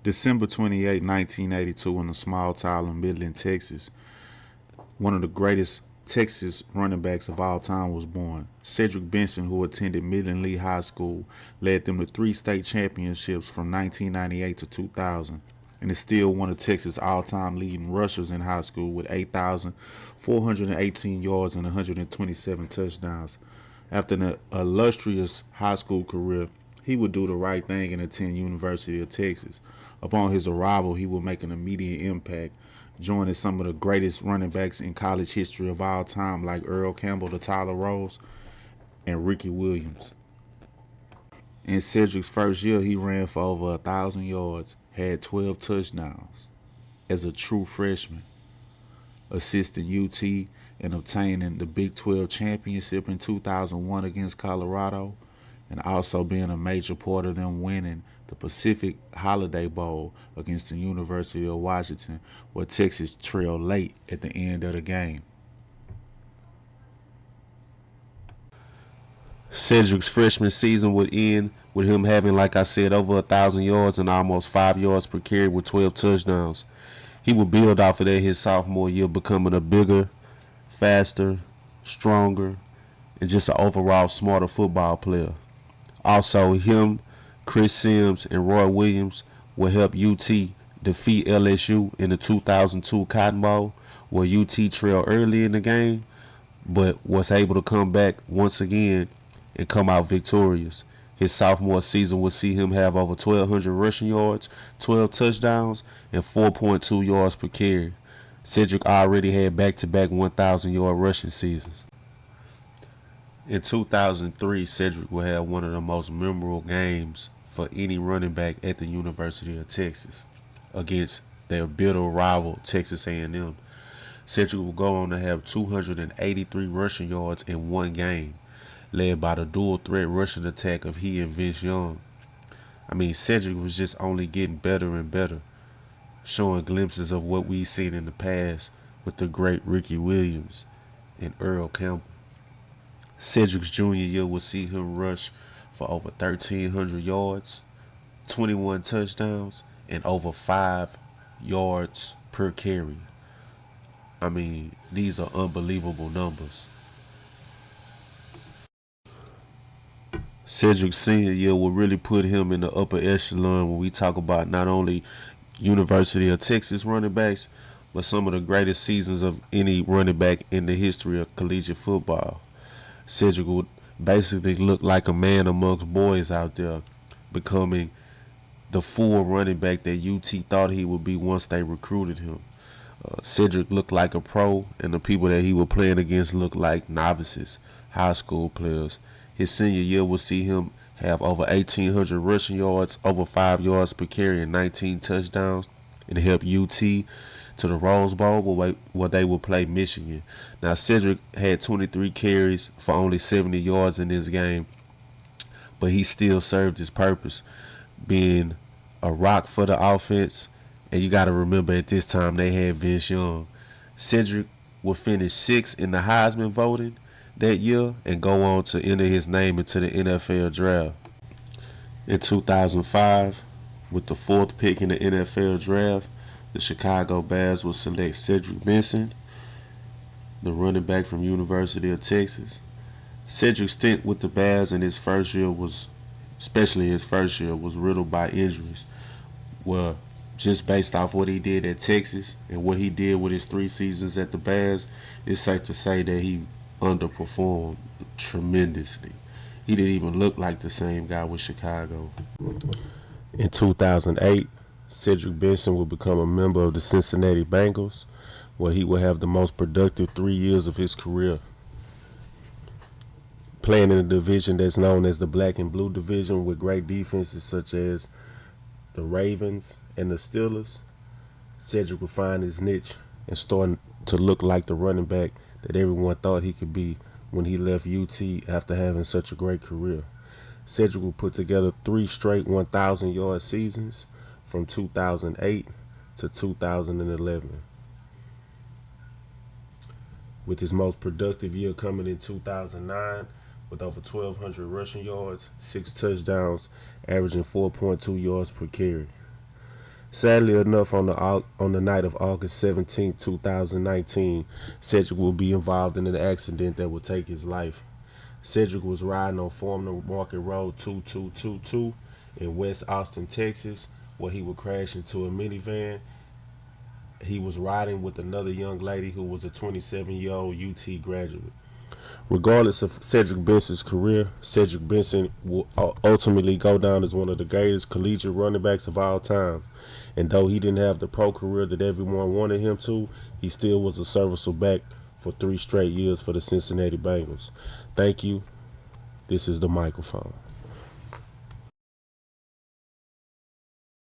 December 28, 1982, in a small town in Midland, Texas, one of the greatest Texas running backs of all time was born. Cedric Benson, who attended Midland Lee High School, led them to three state championships from 1998 to 2000 and is still one of Texas' all-time leading rushers in high school with 8,418 yards and 127 touchdowns. After an illustrious high school career, he would do the right thing and attend University of Texas. Upon his arrival, he would make an immediate impact, joining some of the greatest running backs in college history of all time, like Earl Campbell, the Tyler Rose, and Ricky Williams. In Cedric's first year, he ran for over 1,000 yards, had 12 touchdowns as a true freshman, assisting UT in obtaining the Big 12 championship in 2001 against Colorado, and also being a major part of them winning the Pacific Holiday Bowl against the University of Washington, where Texas trailed late at the end of the game. Cedric's freshman season would end with him having, like I said, over 1,000 yards and almost 5 yards per carry with 12 touchdowns. He would build off of that his sophomore year, becoming a bigger, faster, stronger, and just an overall smarter football player. Also, him, Chris Sims, and Roy Williams will help UT defeat LSU in the 2002 Cotton Bowl, where UT trailed early in the game, but was able to come back once again and come out victorious. His sophomore season will see him have over 1,200 rushing yards, 12 touchdowns, and 4.2 yards per carry. Cedric already had back-to-back 1,000-yard rushing seasons. In 2003, Cedric will have one of the most memorable games for any running back at the University of Texas against their bitter rival Texas A&M. Cedric will go on to have 283 rushing yards in one game, led by the dual threat rushing attack of he and Vince Young. Cedric was just only getting better and better, showing glimpses of what we've seen in the past with the great Ricky Williams and Earl Campbell. Cedric's junior year will see him rush for over 1,300 yards, 21 touchdowns, and over 5 yards per carry. These are unbelievable numbers. Cedric's senior year will really put him in the upper echelon when we talk about not only University of Texas running backs, but some of the greatest seasons of any running back in the history of collegiate football. Cedric would basically look like a man amongst boys out there, becoming the full running back that UT thought he would be once they recruited him. Cedric looked like a pro, and the people that he was playing against looked like novices, high school players. His senior year will see him have over 1,800 rushing yards, over 5 yards per carry, and 19 touchdowns, and help UT to the Rose Bowl where they will play Michigan. Now, Cedric had 23 carries for only 70 yards in this game, but he still served his purpose, being a rock for the offense. And you got to remember, at this time they had Vince Young. Cedric will finish 6th in the Heisman voting that year and go on to enter his name into the NFL draft. In 2005, with the 4th pick in the NFL draft, the Chicago Bears will select Cedric Benson, the running back from University of Texas. Cedric's stint with the Bears in his first year was, especially his first year, was riddled by injuries. Well, just based off what he did at Texas and what he did with his 3 seasons at the Bears, it's safe to say that he underperformed tremendously. He didn't even look like the same guy with Chicago. In 2008, Cedric Benson will become a member of the Cincinnati Bengals, where he will have the most productive 3 years of his career. Playing in a division that's known as the Black and Blue Division with great defenses such as the Ravens and the Steelers, Cedric will find his niche and start to look like the running back that everyone thought he could be when he left UT after having such a great career. Cedric will put together 3 straight 1,000-yard seasons from 2008 to 2011, with his most productive year coming in 2009 with over 1,200 rushing yards, 6 touchdowns, averaging 4.2 yards per carry. Sadly enough, on the night of August 17, 2019, Cedric will be involved in an accident that will take his life. Cedric was riding on Formner Market Road 2222 in West Austin, Texas, where he would crash into a minivan. He was riding with another young lady who was a 27-year-old UT graduate. Regardless of Cedric Benson's career, Cedric Benson will ultimately go down as one of the greatest collegiate running backs of all time. And though he didn't have the pro career that everyone wanted him to, he still was a serviceable back for 3 straight years for the Cincinnati Bengals. Thank you. This is the microphone.